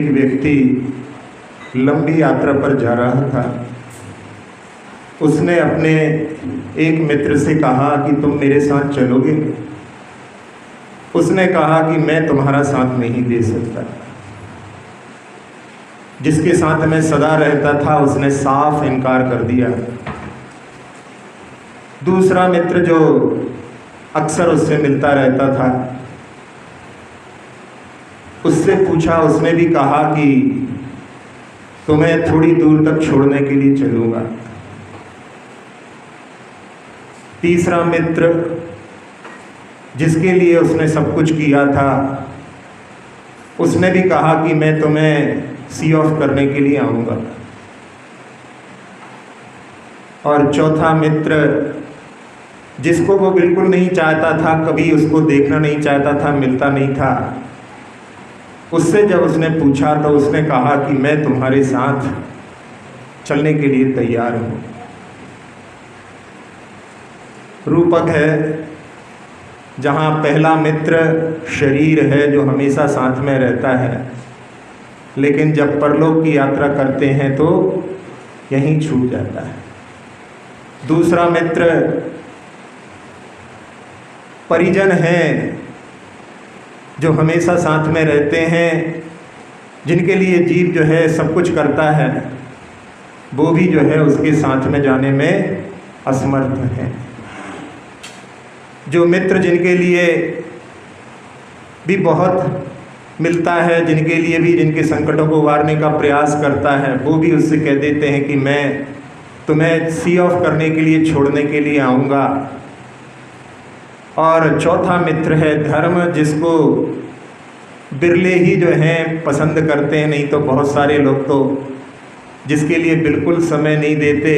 एक व्यक्ति लंबी यात्रा पर जा रहा था। उसने अपने एक मित्र से कहा कि तुम मेरे साथ चलोगे। उसने कहा कि मैं तुम्हारा साथ नहीं दे सकता। जिसके साथ मैं सदा रहता था उसने साफ इनकार कर दिया। दूसरा मित्र जो अक्सर उससे मिलता रहता था, उससे पूछा, उसने भी कहा कि तुम्हें थोड़ी दूर तक छोड़ने के लिए चलूँगा। तीसरा मित्र जिसके लिए उसने सब कुछ किया था, उसने भी कहा कि मैं तुम्हें सी ऑफ करने के लिए आऊँगा। और चौथा मित्र जिसको वो बिल्कुल नहीं चाहता था, कभी उसको देखना नहीं चाहता था, मिलता नहीं था, उससे जब उसने पूछा तो उसने कहा कि मैं तुम्हारे साथ चलने के लिए तैयार हूँ। रूपक है जहाँ पहला मित्र शरीर है जो हमेशा साथ में रहता है, लेकिन जब परलोक की यात्रा करते हैं तो यहीं छूट जाता है। दूसरा मित्र परिजन है जो हमेशा साथ में रहते हैं, जिनके लिए जीव जो है सब कुछ करता है, वो भी जो है उसके साथ में जाने में असमर्थ हैं। जो मित्र जिनके लिए भी बहुत मिलता है, जिनके लिए भी जिनके संकटों को उबारने का प्रयास करता है, वो भी उससे कह देते हैं कि मैं तुम्हें सी ऑफ करने के लिए, छोड़ने के लिए आऊँगा। और चौथा मित्र है धर्म, जिसको बिरले ही जो हैं पसंद करते हैं, नहीं तो बहुत सारे लोग तो जिसके लिए बिल्कुल समय नहीं देते,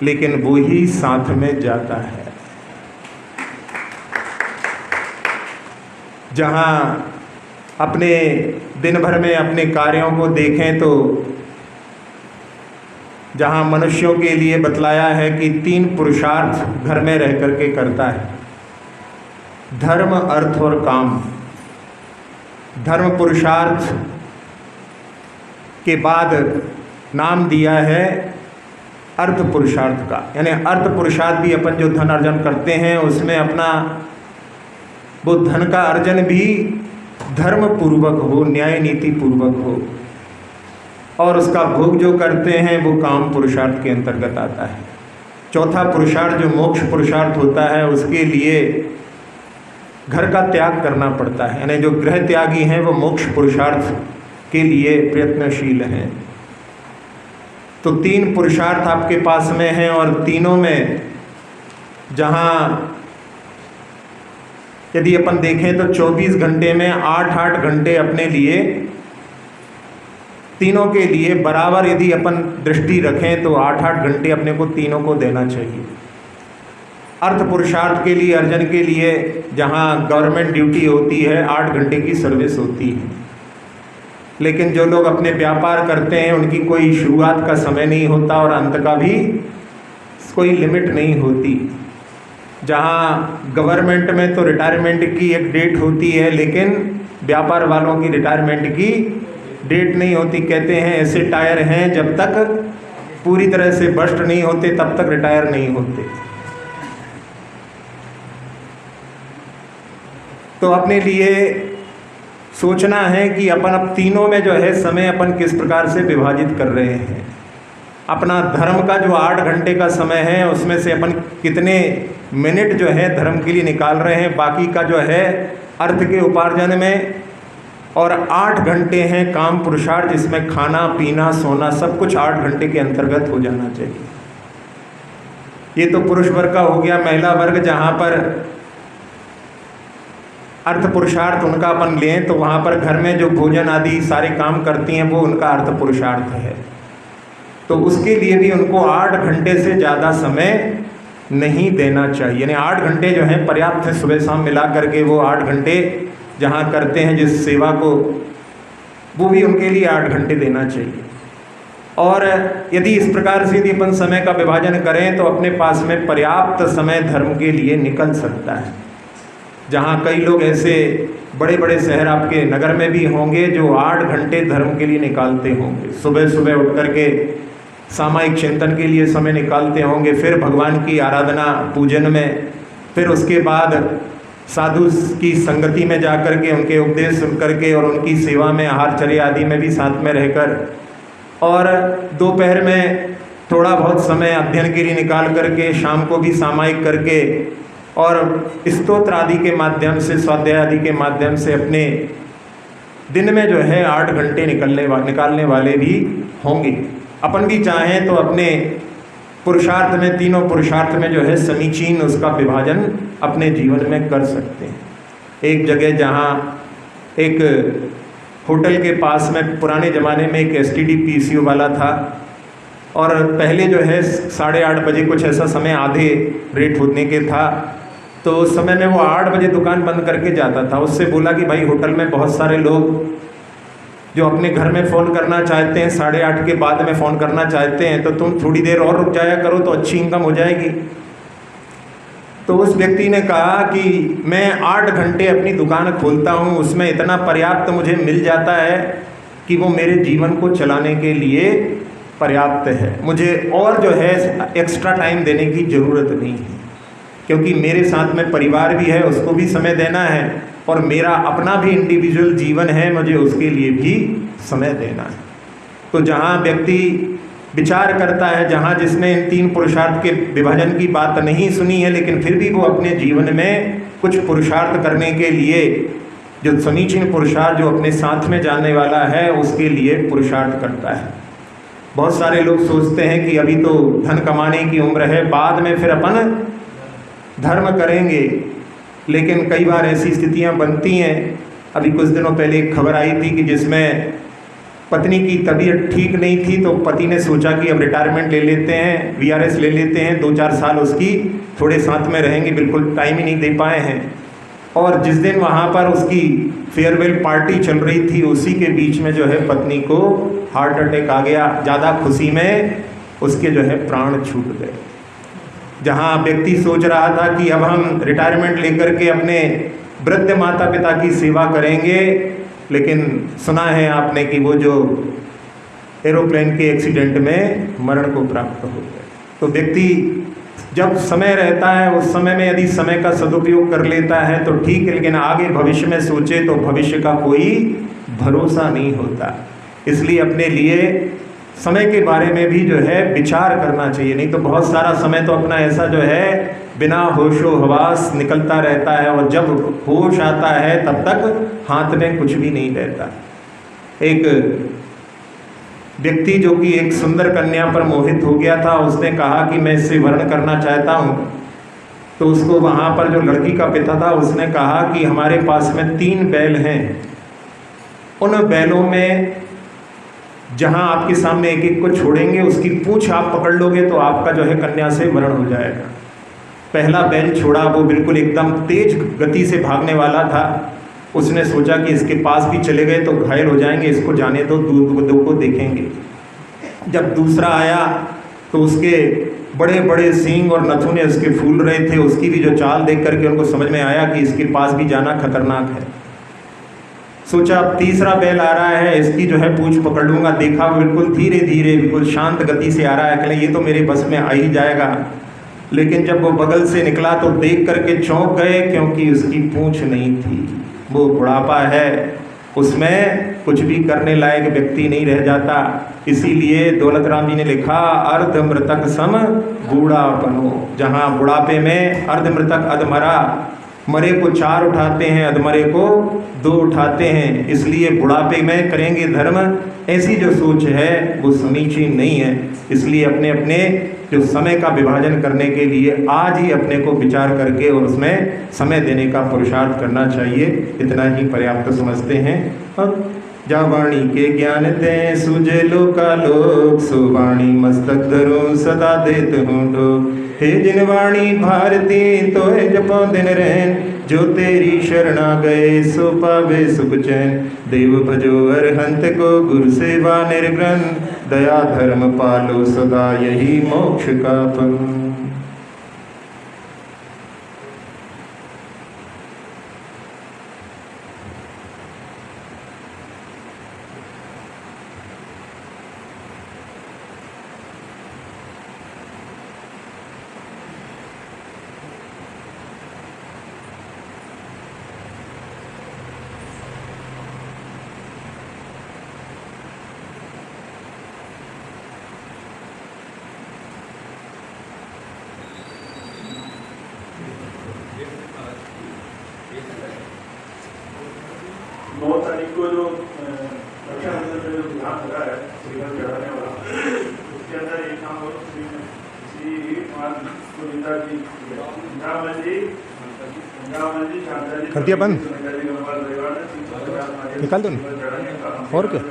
लेकिन वो ही साथ में जाता है। जहाँ अपने दिन भर में अपने कार्यों को देखें तो जहाँ मनुष्यों के लिए बतलाया है कि 3 पुरुषार्थ घर में रह करके करता है, धर्म, अर्थ और काम। धर्म पुरुषार्थ के बाद नाम दिया है अर्थ पुरुषार्थ का, यानी अर्थ पुरुषार्थ भी अपन जो धन अर्जन करते हैं उसमें अपना वो धन का अर्जन भी धर्म पूर्वक हो, न्याय नीति पूर्वक हो, और उसका भोग जो करते हैं वो काम पुरुषार्थ के अंतर्गत आता है। चौथा पुरुषार्थ जो मोक्ष पुरुषार्थ होता है, उसके लिए घर का त्याग करना पड़ता है, यानी जो गृह त्यागी हैं वो मोक्ष पुरुषार्थ के लिए प्रयत्नशील हैं। तो 3 पुरुषार्थ आपके पास में हैं, और तीनों में जहाँ यदि अपन देखें तो 24 घंटे में 8-8 घंटे अपने लिए, तीनों के लिए बराबर यदि अपन दृष्टि रखें तो 8-8 घंटे अपने को तीनों को देना चाहिए। अर्थ पुरुषार्थ के लिए, अर्जन के लिए जहाँ गवर्नमेंट ड्यूटी होती है 8 घंटे की सर्विस होती है, लेकिन जो लोग अपने व्यापार करते हैं उनकी कोई शुरुआत का समय नहीं होता और अंत का भी कोई लिमिट नहीं होती। जहाँ गवर्नमेंट में तो रिटायरमेंट की एक डेट होती है, लेकिन व्यापार वालों की रिटायरमेंट की डेट नहीं होती। कहते हैं ऐसे टायर हैं जब तक पूरी तरह से बस्ट नहीं होते तब तक रिटायर नहीं होते। तो अपने लिए सोचना है कि अपन अब तीनों में जो है समय अपन किस प्रकार से विभाजित कर रहे हैं। अपना धर्म का जो 8 घंटे का समय है उसमें से अपन कितने मिनट जो है धर्म के लिए निकाल रहे हैं, बाकी का जो है अर्थ के उपार्जन में, और 8 घंटे हैं काम पुरुषार्थ, जिसमें खाना पीना सोना सब कुछ 8 घंटे के अंतर्गत हो जाना चाहिए। ये तो पुरुष वर्ग का हो गया। महिला वर्ग जहाँ पर अर्थ पुरुषार्थ उनका अपन लें तो वहाँ पर घर में जो भोजन आदि सारे काम करती हैं वो उनका अर्थ पुरुषार्थ है। तो उसके लिए भी उनको 8 घंटे से ज़्यादा समय नहीं देना चाहिए, यानी 8 घंटे जो है पर्याप्त है। सुबह शाम मिला करके वो 8 घंटे जहाँ करते हैं जिस सेवा को, वो भी उनके लिए 8 घंटे देना चाहिए। और यदि इस प्रकार से यदि अपन समय का विभाजन करें तो अपने पास में पर्याप्त समय धर्म के लिए निकल सकता है। जहाँ कई लोग ऐसे बड़े बड़े शहर आपके नगर में भी होंगे जो 8 घंटे धर्म के लिए निकालते होंगे। सुबह सुबह उठ करके सामायिक चिंतन के लिए समय निकालते होंगे, फिर भगवान की आराधना पूजन में, फिर उसके बाद साधु की संगति में जा कर के उनके उपदेश सुन करके और उनकी सेवा में आहारचर्या आदि में भी साथ में रहकर, और दोपहर में थोड़ा बहुत समय अध्ययन के लिए निकाल करके, शाम को भी सामायिक करके और स्तोत्र आदि के माध्यम से, स्वाध्याय आदि के माध्यम से अपने दिन में जो है 8 घंटे निकालने वाले भी होंगे। अपन भी चाहें तो अपने पुरुषार्थ में, तीनों पुरुषार्थ में जो है समीचीन उसका विभाजन अपने जीवन में कर सकते हैं। एक जगह जहाँ एक होटल के पास में पुराने ज़माने में एक STD PCO वाला था, और पहले जो है 8:30 बजे कुछ ऐसा समय आधे रेट होने के था, तो उस समय में वो 8 बजे दुकान बंद करके जाता था। उससे बोला कि भाई होटल में बहुत सारे लोग जो अपने घर में फ़ोन करना चाहते हैं, 8:30 के बाद में फ़ोन करना चाहते हैं, तो तुम थोड़ी देर और रुक जाया करो तो अच्छी इनकम हो जाएगी। तो उस व्यक्ति ने कहा कि मैं 8 घंटे अपनी दुकान खोलता हूँ, उसमें इतना पर्याप्त मुझे मिल जाता है कि वो मेरे जीवन को चलाने के लिए पर्याप्त है। मुझे और जो है एक्स्ट्रा टाइम देने की ज़रूरत नहीं है, क्योंकि मेरे साथ में परिवार भी है, उसको भी समय देना है, और मेरा अपना भी इंडिविजुअल जीवन है, मुझे उसके लिए भी समय देना है। तो जहाँ व्यक्ति विचार करता है, जहाँ जिसने इन 3 पुरुषार्थ के विभाजन की बात नहीं सुनी है, लेकिन फिर भी वो अपने जीवन में कुछ पुरुषार्थ करने के लिए, जो समीचीन पुरुषार्थ जो अपने साथ में जाने वाला है, उसके लिए पुरुषार्थ करता है। बहुत सारे लोग सोचते हैं कि अभी तो धन कमाने की उम्र है, बाद में फिर अपन धर्म करेंगे, लेकिन कई बार ऐसी स्थितियां बनती हैं। अभी कुछ दिनों पहले एक खबर आई थी कि जिसमें पत्नी की तबीयत ठीक नहीं थी, तो पति ने सोचा कि अब रिटायरमेंट ले लेते हैं, VRS ले लेते हैं, 2-4 साल उसकी थोड़े साथ में रहेंगे, बिल्कुल टाइम ही नहीं दे पाए हैं। और जिस दिन वहाँ पर उसकी फेयरवेल पार्टी चल रही थी, उसी के बीच में जो है पत्नी को हार्ट अटैक आ गया। ज़्यादा खुशी में उसके जो है प्राण छूट गए। जहाँ व्यक्ति सोच रहा था कि अब हम रिटायरमेंट लेकर के अपने वृद्ध माता पिता की सेवा करेंगे, लेकिन सुना है आपने कि वो जो एरोप्लेन के एक्सीडेंट में मरण को प्राप्त हो गए। तो व्यक्ति जब समय रहता है, उस समय में यदि समय का सदुपयोग कर लेता है तो ठीक है, लेकिन आगे भविष्य में सोचे तो भविष्य का कोई भरोसा नहीं होता। इसलिए अपने लिए समय के बारे में भी जो है विचार करना चाहिए, नहीं तो बहुत सारा समय तो अपना ऐसा जो है बिना होशो हवास निकलता रहता है, और जब होश आता है तब तक हाथ में कुछ भी नहीं रहता। एक व्यक्ति जो कि एक सुंदर कन्या पर मोहित हो गया था, उसने कहा कि मैं इससे वर्ण करना चाहता हूँ। तो उसको वहाँ पर जो लड़की का पिता था, उसने कहा कि हमारे पास में 3 बैल हैं, उन बैलों में जहाँ आपके सामने एक एक को छोड़ेंगे, उसकी पूंछ आप पकड़ लोगे तो आपका जो है कन्या से वरण हो जाएगा। पहला बैल छोड़ा, वो बिल्कुल एकदम तेज गति से भागने वाला था। उसने सोचा कि इसके पास भी चले गए तो घायल हो जाएंगे, इसको जाने दो, दूध को देखेंगे। जब दूसरा आया तो उसके बड़े बड़े सींग और नथुने उसके फूल रहे थे। उसकी भी जो चाल देख करके उनको समझ में आया कि इसके पास भी जाना खतरनाक है। सोचा अब तीसरा बैल आ रहा है, इसकी जो है पूंछ पकड़ लूँगा। देखा वो बिल्कुल धीरे धीरे बिल्कुल शांत गति से आ रहा है, कहले ये तो मेरे बस में आ ही जाएगा। लेकिन जब वो बगल से निकला तो देख करके चौंक गए, क्योंकि उसकी पूंछ नहीं थी। वो बुढ़ापा है, उसमें कुछ भी करने लायक व्यक्ति नहीं रह जाता। इसीलिए दौलत राम जी ने लिखा, अर्ध मृतक सम बूढ़ापनो। जहाँ बुढ़ापे में अर्ध मृतक अधमरा, मरे को 4 उठाते हैं, अधमरे को 2 उठाते हैं। इसलिए बुढ़ापे में करेंगे धर्म, ऐसी जो सोच है वो समीचीन नहीं है। इसलिए अपने अपने जो समय का विभाजन करने के लिए आज ही अपने को विचार करके और उसमें समय देने का पुरुषार्थ करना चाहिए। इतना ही पर्याप्त समझते हैं। अब जा वाणी के ज्ञान दे सूझे लोका लोक, सो वाणी मस्तक धरो सदा देत हूँ ठोक। हे जिन वाणी भारती तोहे जपो दिन रहन, जो तेरी शरणा गए सो पावे सुख चैन। देव भजो अरहंत को गुरु सेवा निर्ग्रहण, दया धर्म पालो सदा यही मोक्ष का फल। श्रीफल चढ़ाने वाला, उसके अंदर एक नाम और श्री सुनीता जी, कर दिया बंद, निकाल दो ना और क्या।